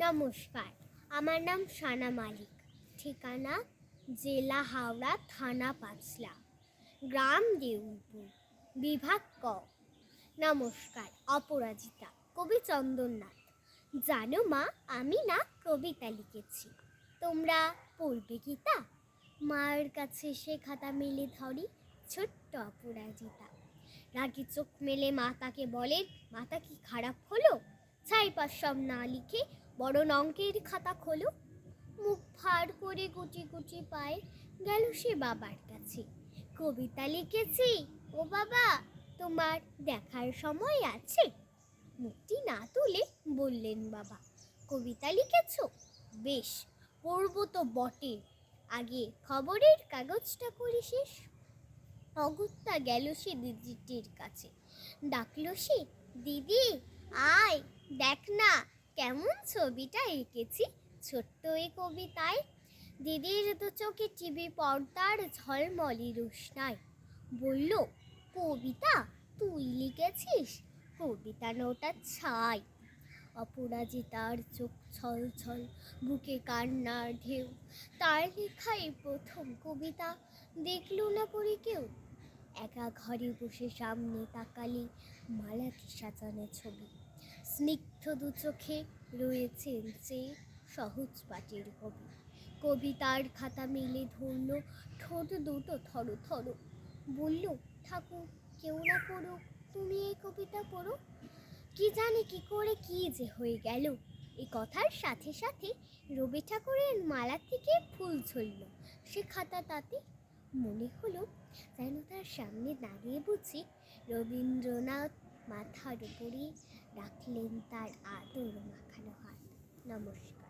নমস্কার, আমার নাম সানা মালিক। ঠিকানা জেলা হাওড়া, থানা পাঁচলা, গ্রাম দেউলপুর, বিভাগ ক। নমস্কার। অপরাজিতা, কবি চন্দননাথ। জানো মা, আমি না কবিতা লিখেছি, তোমরা পড়বে কি তা? মায়ের কাছে সে খাতা মেলে ধরি ছোট্ট অপরাজিতা। রাগে চোখ মেলে মা তাকে বলেন, মাতা কি খারাপ হলো? ছাইপাশ সব না লিখে বড় অঙ্কের খাতা খোলো। মুখ ভার করে গুটি গুটি পায়ে গেল সে বাবার কাছে। কবিতা লিখেছি ও বাবা, তোমার দেখার সময় আছে? মুখটি না তুলে বললেন বাবা, কবিতা লিখেছ? বেশ, পড়বো তো বটে, আগে খবরের কাগজটা করি শেষ। অগত্যা গেল সে দিদিটির কাছে, ডাকলো সে, দিদি আয় দেখ না কেমন ছবিটা এঁকেছি ছোট্ট এই কবিতায়। দিদির দু চোখে টিভি পর্দার ঝলমলি রোশনায় বলল, কবিতা তুই লিখেছিস? কবিতা নোটা ছাই। অপরাজিতার চোখ ছল ছল, বুকে কান্নার ঢেউ। তার লেখাই প্রথম কবিতা, দেখল না পড়ে কেউ। একা ঘরে বসে সামনে তাকালি মালাকি সাজানো ছবি। স্নিগ্ধ দু চোখে রয়েছেন যে সহজ পাটির কবি। কবিতার খাতা মেলে ধরল, ঠোঁট দুটো থরো থরো। বলল, ঠাকুর কেউ না পড়ো, তুমি এই কবিতা পড়ো। কি জানি কি করে কি যে হয়ে গেল। এই কথার সাথে সাথে রবি ঠাকুরের মালা থেকে ফুল ঝরল সে খাতা তাতে। মনে হলো যেন তার সামনে দাঁড়িয়ে বুঝি রবীন্দ্রনাথ মাথার উপরে রাখলেন তার আদর মাখানো হাত। নমস্কার।